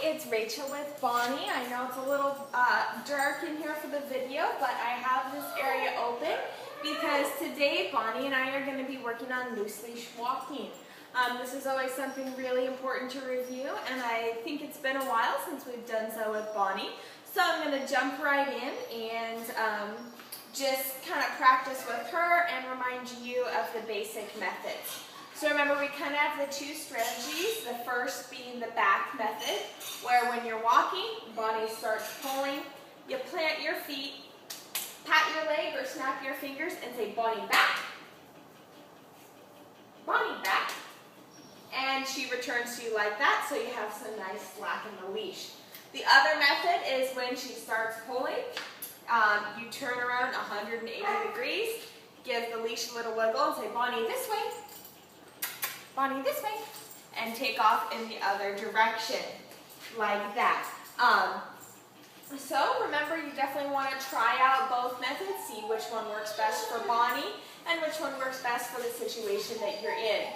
it's Rachel with Bonnie. I know it's a little dark in here for the video, but I have this area open because today Bonnie and I are going to be working on loose leash walking. This is always something really important to review, and I think it's been a while since we've done so with Bonnie. So I'm going to jump right in and just kind of practice with her and remind you of the basic methods. So remember, we kind of have the two strategies, the first being the back method, where when you're walking, Bonnie starts pulling, you plant your feet, pat your leg or snap your fingers and say, Bonnie back, Bonnie back, and she returns to you like that, so you have some nice slack in the leash. The other method is when she starts pulling, you turn around 180 degrees, give the leash a little wiggle and say, Bonnie this way, Bonnie this way, and take off in the other direction, like that. So remember, you definitely want to try out both methods, see which one works best for Bonnie and which one works best for the situation that you're in.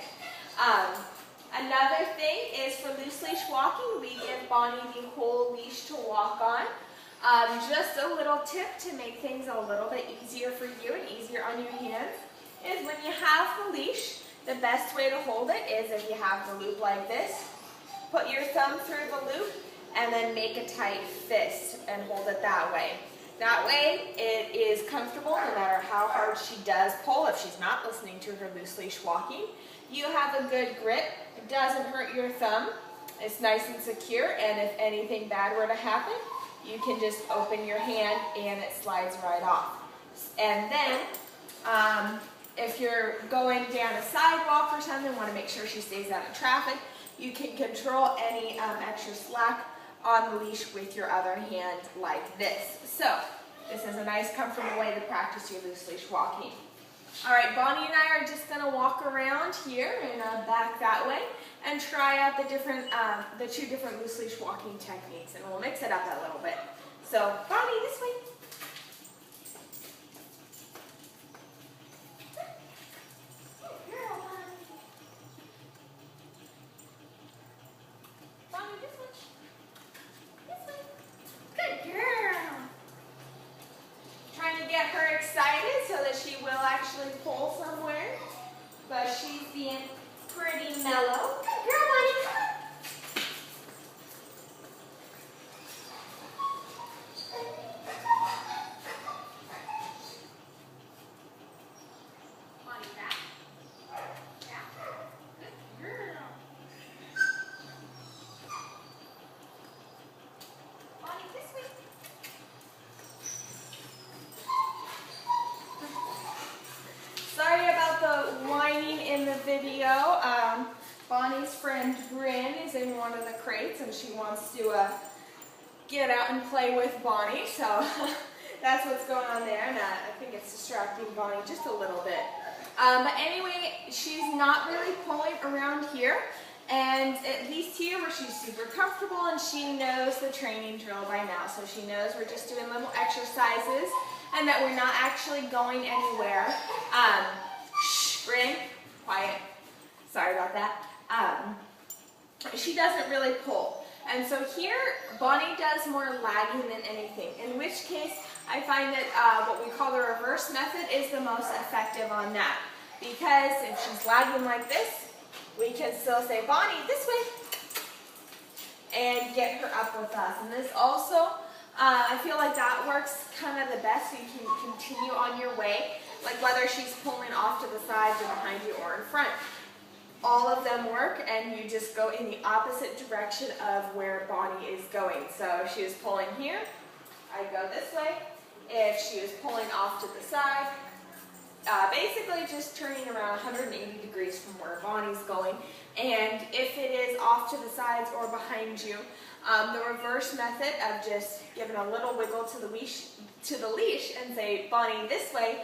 Another thing is for loose leash walking, we give Bonnie the whole leash to walk on. Just a little tip to make things a little bit easier for you and easier on your hands is when you have the leash, the best way to hold it is if you have the loop like this. Put your thumb through the loop and then make a tight fist and hold it that way. That way it is comfortable no matter how hard she does pull. If she's not listening to her loose leash walking, you have a good grip. It doesn't hurt your thumb. It's nice and secure, and if anything bad were to happen, you can just open your hand and it slides right off. And then if you're going down a sidewalk or something, want to make sure she stays out of traffic, you can control any extra slack on the leash with your other hand like this. So this is a nice comfortable way to practice your loose leash walking. All right, Bonnie and I are just going to walk around here and back that way and try out the two different loose leash walking techniques, and we'll mix it up a little bit. So Bonnie this way. Pull somewhere, but she's being pretty mellow. Good girl, Bonnie. Bonnie back. Yeah. Good girl. Bonnie this way. Sorry about the whining in the video. Bonnie's friend Bryn is in one of the crates and she wants to get out and play with Bonnie, so that's what's going on there, and I think it's distracting Bonnie just a little bit. But anyway, she's not really pulling around here, and at least here where she's super comfortable and she knows the training drill by now, so she knows we're just doing little exercises and that we're not actually going anywhere. Shh, Bryn, quiet. Sorry about that. She doesn't really pull. And so here, Bonnie does more lagging than anything, in which case I find that what we call the reverse method is the most effective on that. Because if she's lagging like this, we can still say, Bonnie, this way, and get her up with us. And this also, I feel like that works kind of the best, so you can continue on your way, like whether she's pulling off to the sides or behind you or in front. All of them work, and you just go in the opposite direction of where Bonnie is going. So if she was pulling here, I go this way. If she was pulling off to the side, basically just turning around 180 degrees from where Bonnie's going. And if it is off to the sides or behind you, the reverse method of just giving a little wiggle to the leash and say, Bonnie, this way,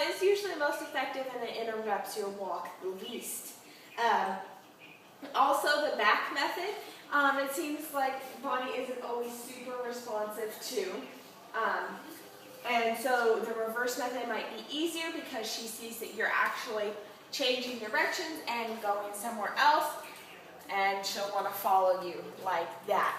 is usually most effective, and it interrupts your walk the least. Also, the back method, it seems like Bonnie isn't always super responsive to. And so the reverse method might be easier because she sees that you're actually changing directions and going somewhere else, and she'll want to follow you like that.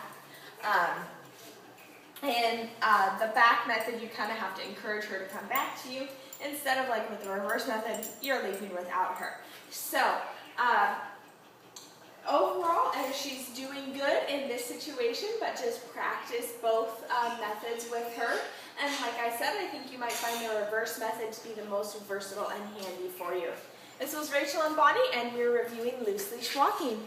The back method, you kind of have to encourage her to come back to you. Instead of like with the reverse method, you're leaving without her. So overall, she's doing good in this situation, but just practice both methods with her. And like I said, I think you might find the reverse method to be the most versatile and handy for you. This was Rachel and Bonnie, and we're reviewing loose leash walking.